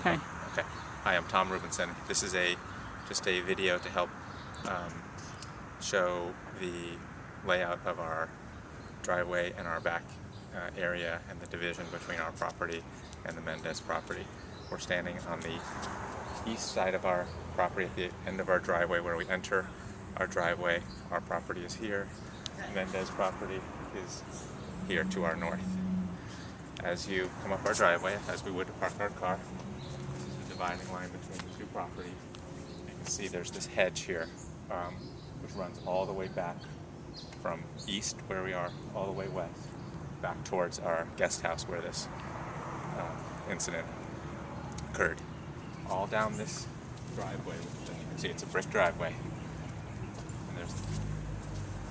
Okay. Okay. Hi, I'm Tom Rubinson. This is just a video to help show the layout of our driveway and our back area and the division between our property and the Mendez property. We're standing on the east side of our property at the end of our driveway where we enter our driveway. Our property is here. Mendez property is here to our north. As you come up our driveway, as we would to park our car, this is the dividing line between the two properties. You can see there's this hedge here, which runs all the way back from east, where we are, all the way west, back towards our guest house where this incident occurred. All down this driveway, you can see it's a brick driveway, and there's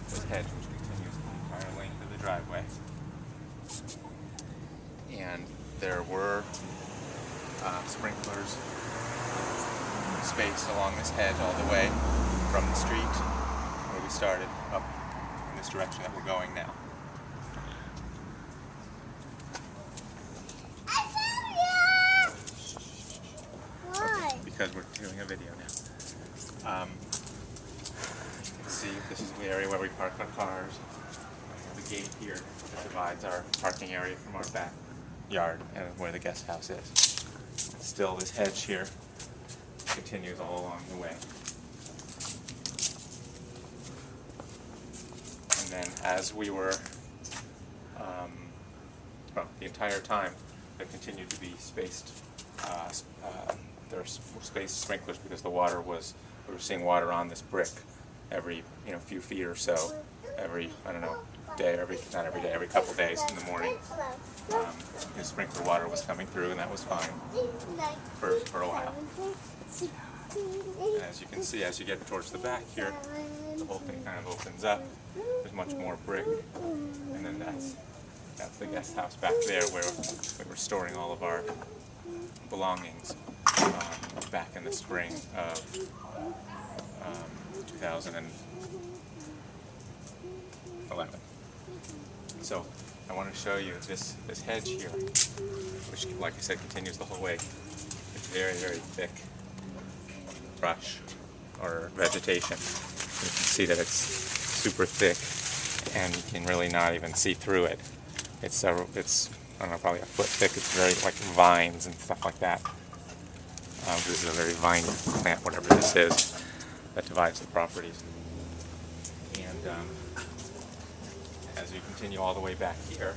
this hedge which continues the entire length of the driveway. And there were sprinklers spaced along this hedge all the way from the street where we started up in this direction that we're going now. Why? Because we're doing a video now. You can see this is the area where we park our cars. The gate here divides our parking area from our backyard and where the guest house is. Still, this hedge here continues all along the way. And then as we were, well, the entire time, there continued to be spaced, there are spaced sprinklers because the water was, we were seeing water on this brick every, few feet or so, every, I don't know, day, not every day, every couple days in the morning. The sprinkler water was coming through, and that was fine for a while. And as you can see, as you get towards the back here, the whole thing kind of opens up. There's much more brick, and then that's the guest house back there where we were storing all of our belongings back in the spring of 2011. So I want to show you this hedge here, which, like I said, continues the whole way. It's very, very thick brush or vegetation. You can see that it's super thick, and you can really not even see through it. It's I don't know, probably a foot thick. It's very like vines and stuff like that. This is a very viney plant, whatever this is, that divides the properties. And as you continue all the way back here,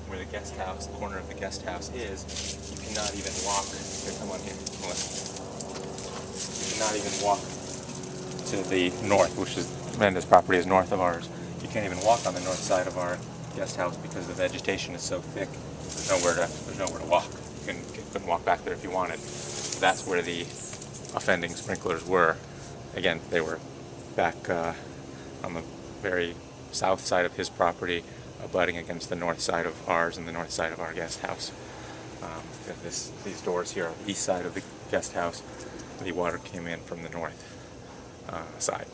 where the guest house, the corner of the guest house is, you cannot even walk. Here, come on here, Melissa. You cannot even walk to the north, which is Mendez property is north of ours. You can't even walk on the north side of our guest house because the vegetation is so thick. There's nowhere to walk. You couldn't walk back there if you wanted. That's where the offending sprinklers were. Again, they were back on the very south side of his property, abutting against the north side of ours and the north side of our guest house. These doors here on the east side of the guest house, the water came in from the north side.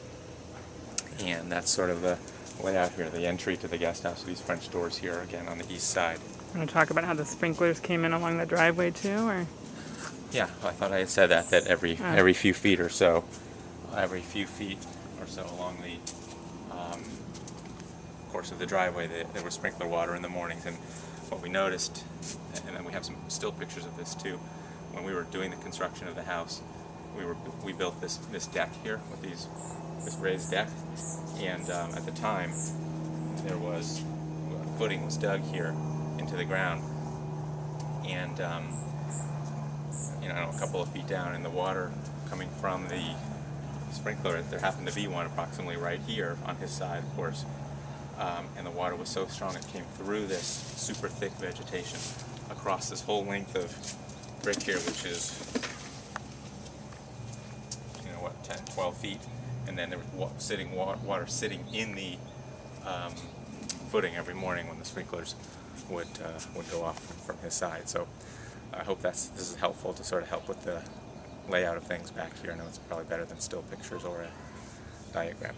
And that's sort of the layout here, the entry to the guest house. These French doors here, again, on the east side. You want to talk about how the sprinklers came in along the driveway too, or? Yeah, I thought I had said that every few feet or so, along the course of the driveway, there was sprinkler water in the mornings. And what we noticed, and then we have some still pictures of this too, when we were doing the construction of the house, we built this deck here with this raised deck, and at the time footing was dug here into the ground, and a couple of feet down, and the water coming from the sprinkler, there happened to be one approximately right here on his side, of course, and the water was so strong it came through this super thick vegetation across this whole length of brick here, which is 10, 12 feet, and then there was water sitting in the footing every morning when the sprinklers would go off from his side. So I hope this is helpful to sort of help with the layout of things back here. I know it's probably better than still pictures or a diagram.